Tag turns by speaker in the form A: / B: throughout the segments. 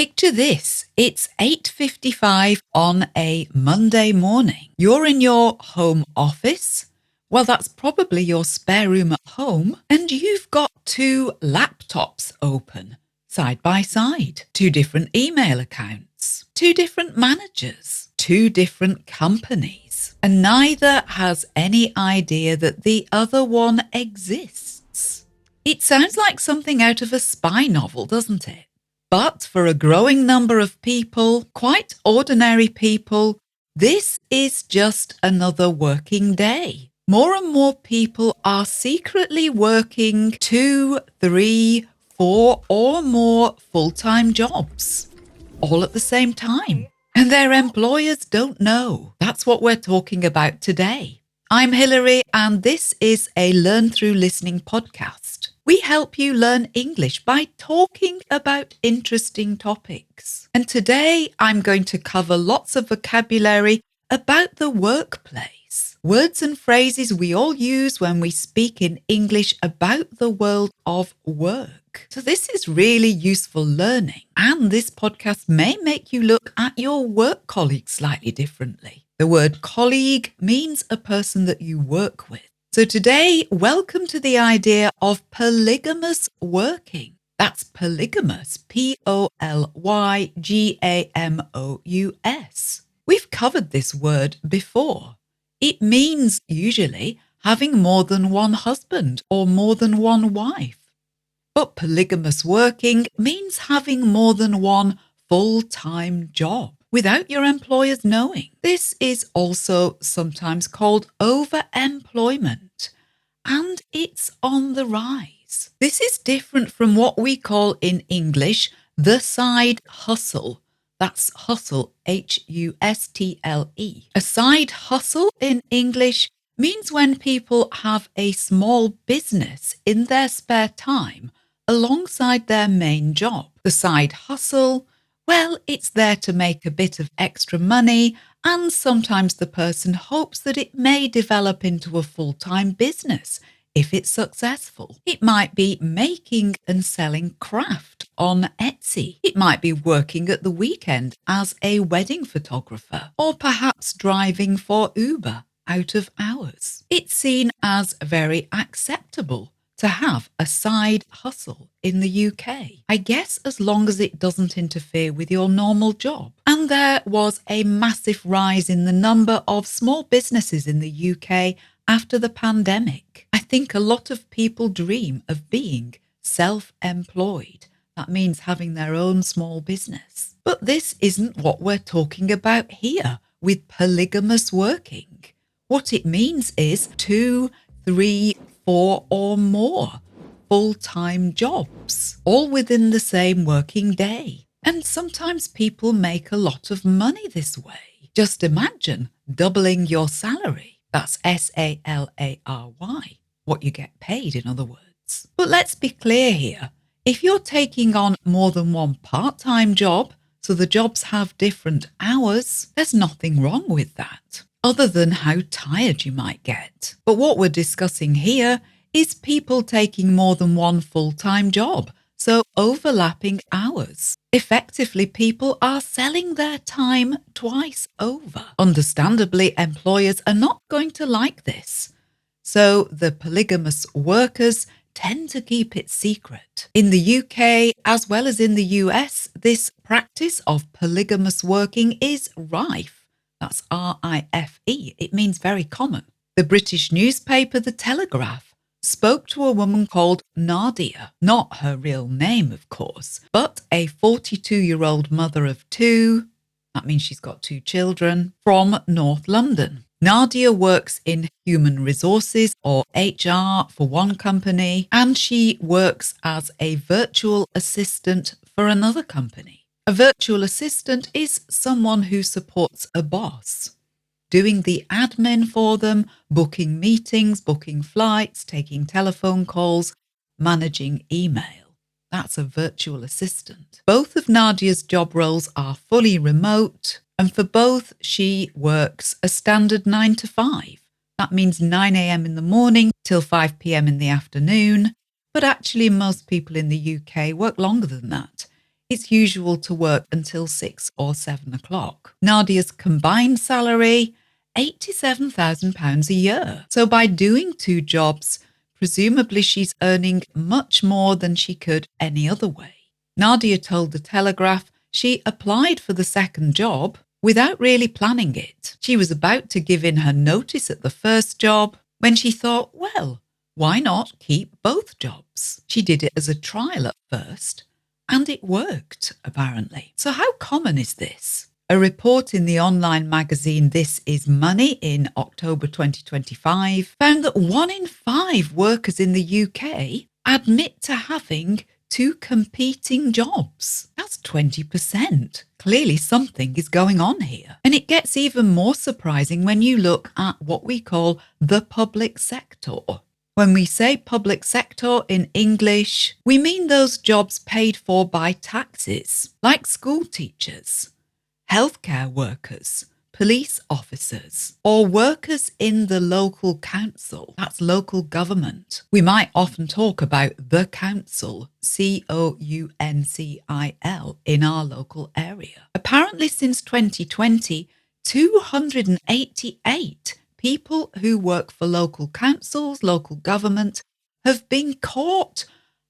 A: Picture this. It's 8:55 on a Monday morning. You're in your home office. Well, that's probably your spare room at home. And you've got two laptops open side by side. Two different email accounts. Two different managers. Two different companies. And neither has any idea that the other one exists. It sounds like something out of a spy novel, doesn't it? But for a growing number of people, quite ordinary people, this is just another working day. More and more people are secretly working 2, 3, 4 or more full-time jobs, all at the same time. And their employers don't know. That's what we're talking about today. I'm Hilary, and this is a Learn Through Listening podcast. We help you learn English by talking about interesting topics. And today I'm going to cover lots of vocabulary about the workplace. Words and phrases we all use when we speak in English about the world of work. So this is really useful learning. And this podcast may make you look at your work colleagues slightly differently. The word colleague means a person that you work with. So today, welcome to the idea of polygamous working. That's polygamous, Polygamous. We've covered this word before. It means usually having more than one husband or more than one wife. But polygamous working means having more than one full-time job without your employers knowing. This is also sometimes called overemployment, and it's on the rise. This is different from what we call in English the side hustle. That's hustle, Hustle. A side hustle in English means when people have a small business in their spare time alongside their main job. The side hustle, well, it's there to make a bit of extra money, and sometimes the person hopes that it may develop into a full-time business if it's successful. It might be making and selling craft on Etsy. It might be working at the weekend as a wedding photographer, or perhaps driving for Uber out of hours. It's seen as very acceptable to have a side hustle in the UK. I guess as long as it doesn't interfere with your normal job. And there was a massive rise in the number of small businesses in the UK after the pandemic. I think a lot of people dream of being self-employed. That means having their own small business. But this isn't what we're talking about here with polygamous working. What it means is 2, 3, 4 or more full-time jobs, all within the same working day. And sometimes people make a lot of money this way. Just imagine doubling your salary. That's SALARY, what you get paid in other words. But let's be clear here. If you're taking on more than one part-time job, so the jobs have different hours, there's nothing wrong with that, other than how tired you might get. But what we're discussing here is people taking more than one full-time job, so overlapping hours. Effectively, people are selling their time twice over. Understandably, employers are not going to like this. So the polygamous workers tend to keep it secret. In the UK, as well as in the US, this practice of polygamous working is rife. That's R-I-F-E. It means very common. The British newspaper The Telegraph spoke to a woman called Nadia, not her real name, of course, but a 42-year-old mother of 2, that means she's got 2 children, from North London. Nadia works in human resources or HR for one company, and she works as a virtual assistant for another company. A virtual assistant is someone who supports a boss, doing the admin for them, booking meetings, booking flights, taking telephone calls, managing email. That's a virtual assistant. Both of Nadia's job roles are fully remote, and for both, she works a standard 9 to 5. That means 9 a.m. in the morning till 5 p.m. in the afternoon. But actually, most people in the UK work longer than that. It's usual to work until 6 or 7 o'clock. Nadia's combined salary, £87,000 a year. So by doing 2 jobs, presumably she's earning much more than she could any other way. Nadia told The Telegraph she applied for the second job without really planning it. She was about to give in her notice at the first job when she thought, well, why not keep both jobs? She did it as a trial at first, and it worked, apparently. So how common is this? A report in the online magazine This Is Money in October 2025 found that 1 in 5 workers in the UK admit to having 2 competing jobs. That's 20%. Clearly something is going on here. And it gets even more surprising when you look at what we call the public sector. When we say public sector in English, we mean those jobs paid for by taxes, like school teachers, healthcare workers, police officers, or workers in the local council. That's local government. We might often talk about the council, COUNCIL, in our local area. Apparently since 2020, 288 people who work for local councils, local government, have been caught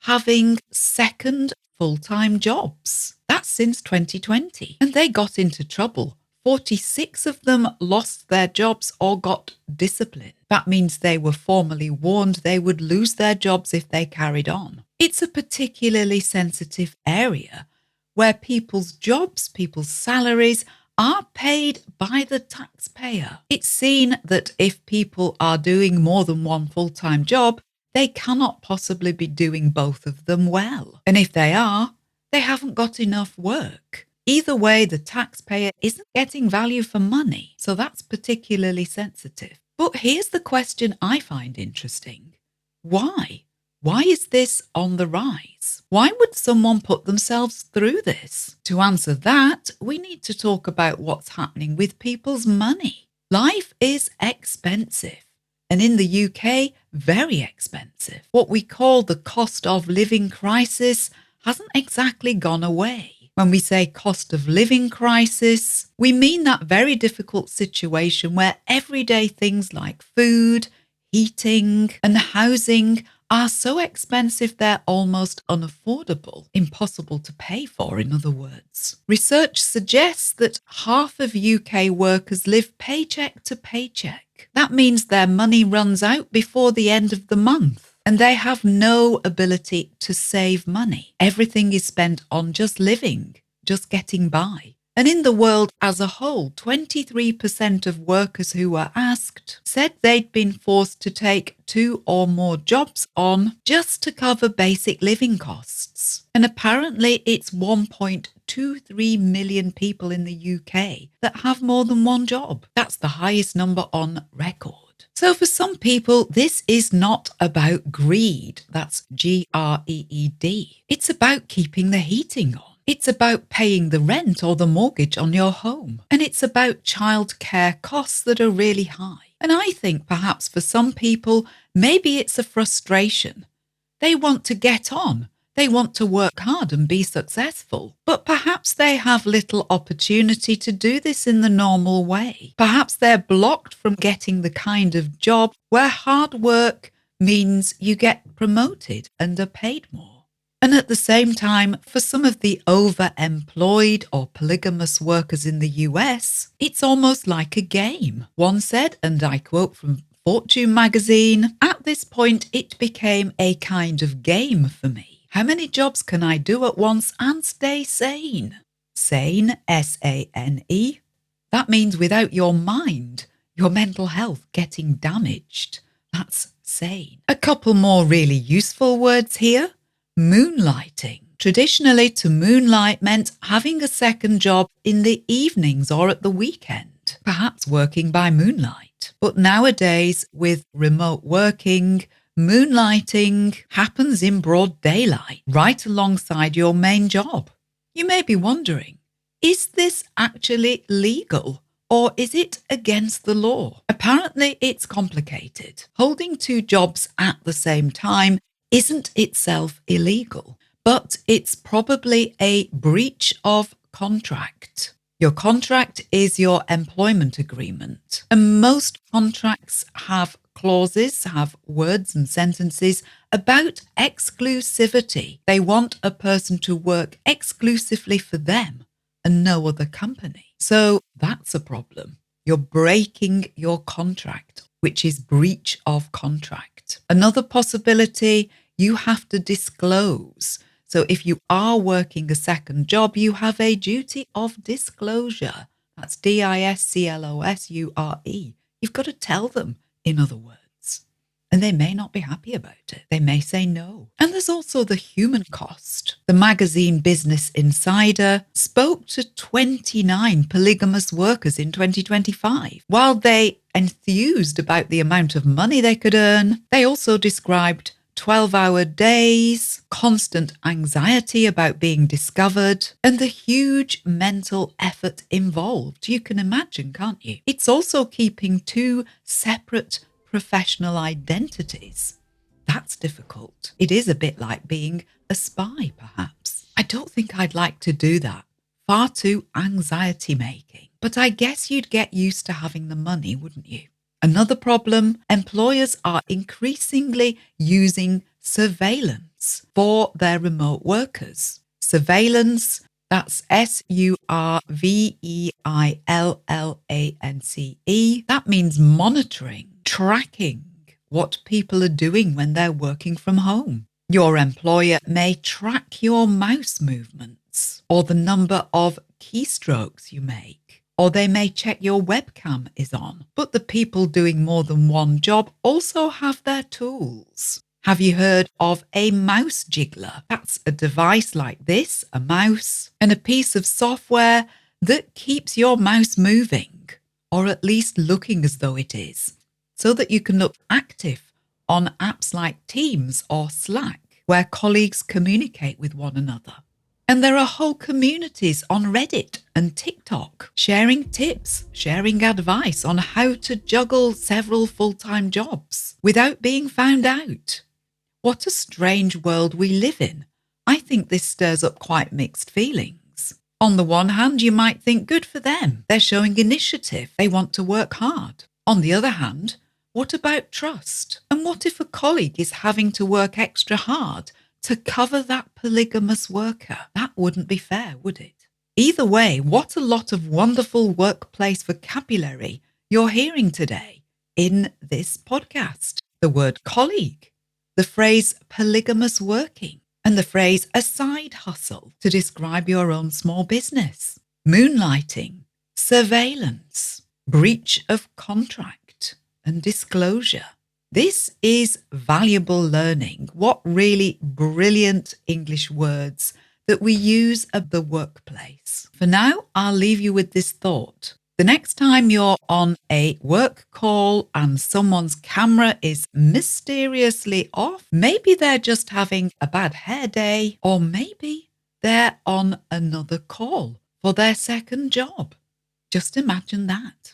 A: having second full-time jobs. That's since 2020. And they got into trouble. 46 of them lost their jobs or got disciplined. That means they were formally warned they would lose their jobs if they carried on. It's a particularly sensitive area where people's jobs, people's salaries are paid by the taxpayer. It's seen that if people are doing more than one full-time job, they cannot possibly be doing both of them well. And if they are, they haven't got enough work. Either way, the taxpayer isn't getting value for money, so that's particularly sensitive. But here's the question I find interesting. Why? Why is this on the rise? Why would someone put themselves through this? To answer that, we need to talk about what's happening with people's money. Life is expensive, and in the UK, very expensive. What we call the cost of living crisis hasn't exactly gone away. When we say cost of living crisis, we mean that very difficult situation where everyday things like food, heating, and housing are so expensive they're almost unaffordable, impossible to pay for, in other words. Research suggests that half of UK workers live paycheck to paycheck. That means their money runs out before the end of the month, and they have no ability to save money. Everything is spent on just living, just getting by. And in the world as a whole, 23% of workers who were asked said they'd been forced to take 2 or more jobs on just to cover basic living costs. And apparently it's 1.23 million people in the UK that have more than one job. That's the highest number on record. So for some people, this is not about greed. That's GREED. It's about keeping the heating on. It's about paying the rent or the mortgage on your home. And it's about childcare costs that are really high. And I think perhaps for some people, maybe it's a frustration. They want to get on. They want to work hard and be successful. But perhaps they have little opportunity to do this in the normal way. Perhaps they're blocked from getting the kind of job where hard work means you get promoted and are paid more. And at the same time, for some of the overemployed or polygamous workers in the US, it's almost like a game. One said, and I quote from Fortune magazine, "At this point, it became a kind of game for me. How many jobs can I do at once and stay sane?" Sane, S-A-N-E. That means without your mind, your mental health getting damaged. That's sane. A couple more really useful words here. Moonlighting. Traditionally, to moonlight meant having a second job in the evenings or at the weekend, perhaps working by moonlight. But nowadays, with remote working, moonlighting happens in broad daylight, right alongside your main job. You may be wondering, is this actually legal? Or is it against the law? Apparently, it's complicated. Holding 2 jobs at the same time isn't itself illegal, but it's probably a breach of contract. Your contract is your employment agreement, and most contracts have clauses, have words and sentences about exclusivity. They want a person to work exclusively for them and no other company. So that's a problem. You're breaking your contract, which is breach of contract. Another possibility, you have to disclose. So if you are working a second job, you have a duty of disclosure. That's disclosure. You've got to tell them, in other words. And they may not be happy about it. They may say no. And there's also the human cost. The magazine Business Insider spoke to 29 polygamous workers in 2025. While they enthused about the amount of money they could earn, they also described 12-hour days, constant anxiety about being discovered, and the huge mental effort involved. You can imagine, can't you? It's also keeping two separate professional identities. That's difficult. It is a bit like being a spy, perhaps. I don't think I'd like to do that. Far too anxiety-making. But I guess you'd get used to having the money, wouldn't you? Another problem, employers are increasingly using surveillance for their remote workers. Surveillance, that's surveillance. That means monitoring, tracking what people are doing when they're working from home. Your employer may track your mouse movements or the number of keystrokes you make. Or they may check your webcam is on. But the people doing more than one job also have their tools. Have you heard of a mouse jiggler? That's a device like this, a mouse, and a piece of software that keeps your mouse moving, or at least looking as though it is, so that you can look active on apps like Teams or Slack, where colleagues communicate with one another. And there are whole communities on Reddit and TikTok sharing tips, sharing advice on how to juggle several full-time jobs without being found out. What a strange world we live in. I think this stirs up quite mixed feelings. On the one hand, you might think good for them. They're showing initiative. They want to work hard. On the other hand, what about trust? And what if a colleague is having to work extra hard to cover that polygamous worker? That wouldn't be fair, would it? Either way, what a lot of wonderful workplace vocabulary you're hearing today in this podcast. The word colleague, the phrase polygamous working, and the phrase a side hustle to describe your own small business, moonlighting, surveillance, breach of contract, and disclosure. This is valuable learning. What really brilliant English words that we use at the workplace. For now, I'll leave you with this thought. The next time you're on a work call and someone's camera is mysteriously off, maybe they're just having a bad hair day, or maybe they're on another call for their second job. Just imagine that.